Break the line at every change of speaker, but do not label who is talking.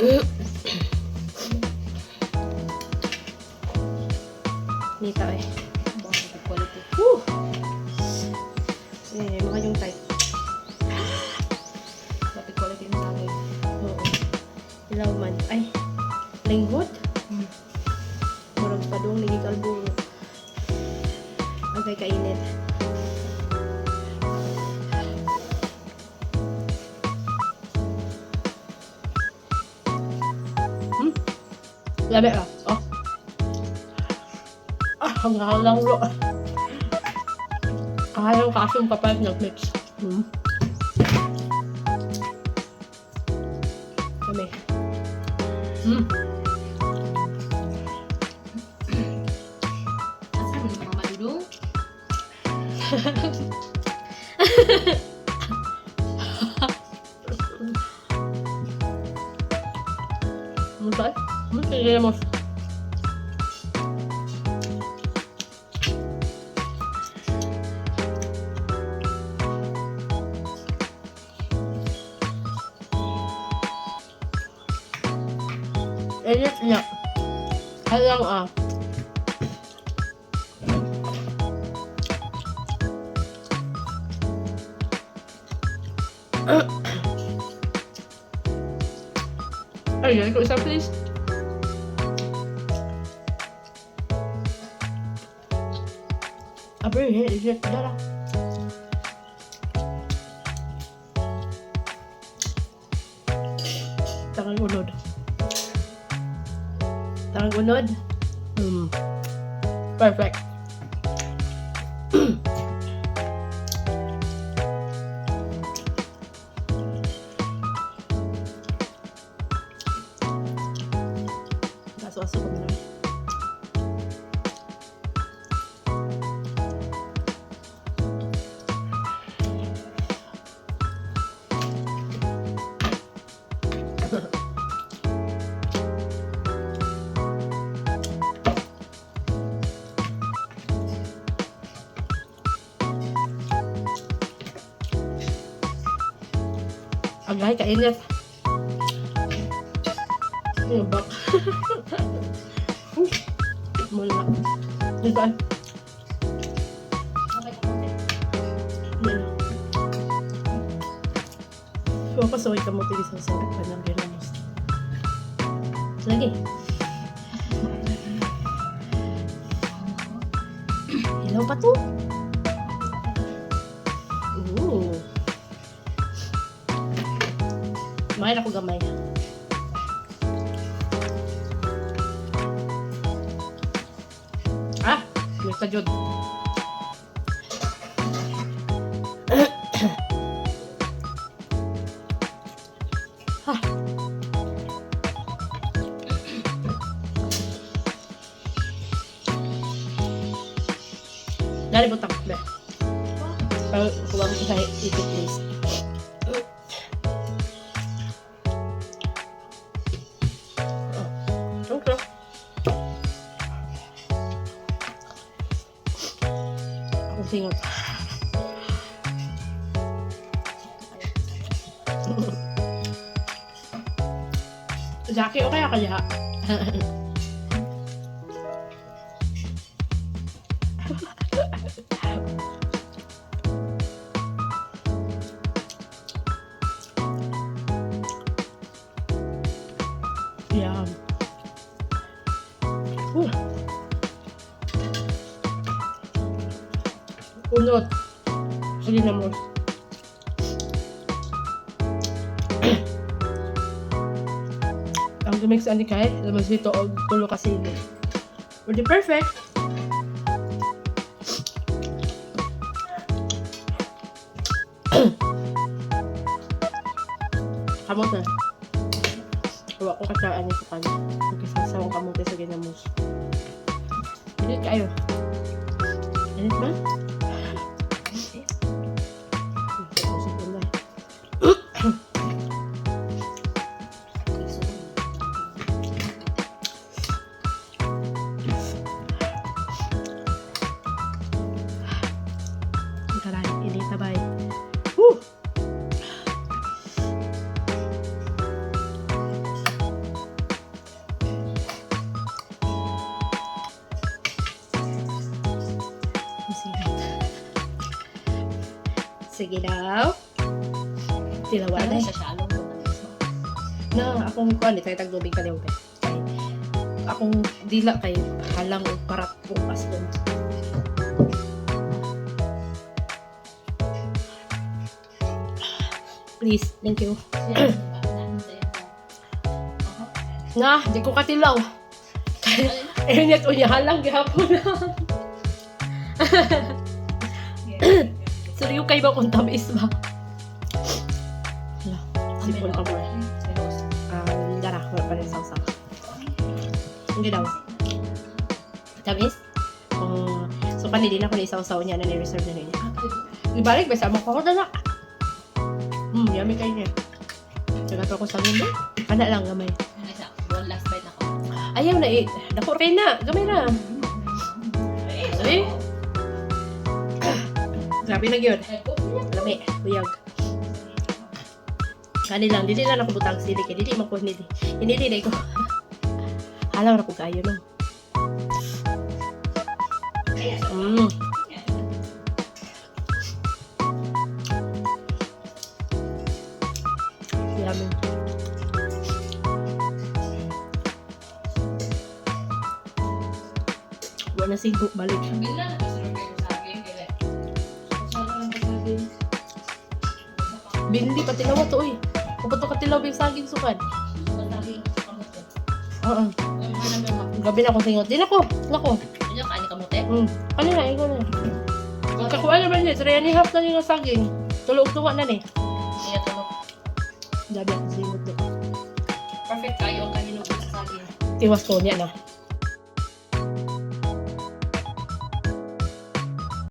Nita eh.
Bakit quality?
Woo! Mga yung type.
Bakit quality na sabi?
Oo. Ilaw man. Ay, linghod. Murag padong lagi kalburo. Agay kainit. Labi ah. Oh. Hanggang lang lo. Kayang kasong kapag nag-mix. Kami.
Asa mo mga madudong?
Mantap. Queremos. Init niya. Halang ah. Ay, ko isa please. Apa ini? Ini darah. Tangan unod. Tangan unod. Perfect. Aso-aso ko na. Agay, kainit. Yung bak. Mula. Dito ay. Yan. So, pasaway ka mo tigis sa sarap ka ng ginamos. Lagi. Hilaw pa to. Ooh. Main ako gamay. May kajod. Dari butang deh. Kalau kulang kita ikut please. Oke. Aku singot. Jaki oke ya kaya. Yeah. Unod. Sige na mo. Ang dumix ani kay lamas dito og tulo ka sili. Really perfect. Kamot na. Huwag ko kasaan niya sa kanya. Magkasasawang kamote sa ginamos. Init kayo. Init ba? Ini tabay. Sige daw. Tilawa
Ano
na.
siya siya? Alam mo
Na, akong kuan, tayo tagtubig ka daw. Kay, akong dila kay halang o parat bukas doon. Please, thank you. Na, di ko katilaw. Eh, net unya halang gihapon na. Seryo kay ba kung tamis ba? Hala, sipon pa mo. Dara, wala pa rin sausa. Hindi daw. Tamis? So, panili na ko na isausaw niya na ni-reserve na niya. Ibalik, may sama ko na. Yummy kayo niya. Tsaka to ako sa mundo. Kana lang, gamay.
One last bite ako.
Ayaw na eh. Dako kayo na. Gamay na. Eh? Grabe na yun. Lami. Buyag. Kani lang. Dili lang ako butang sili. Kaya dili man ko hindi. Hindi ko. Halaw na ko kayo no. Yummy. Wala sigo. Balik.
Bila na kasi rin kayo sa akin. Kaya sarap lang sa akin.
Bindi pa tilawa to eh. Kapato ka tilaw yung saging sukan.
Matagi kamot ko.
Oo.
Ano na naman?
Gabi na ako singot. Di na ko. Lako.
Ano kaani kamote?
Kanina, ikaw na. Kakuha naman niya. 3.5 na niya ng saging. Tulog-tuwa na ni.
Iya tulog.
Gabi ako singot to.
Perfect kayo ang kanino sa akin.
Tiwas ko niya na.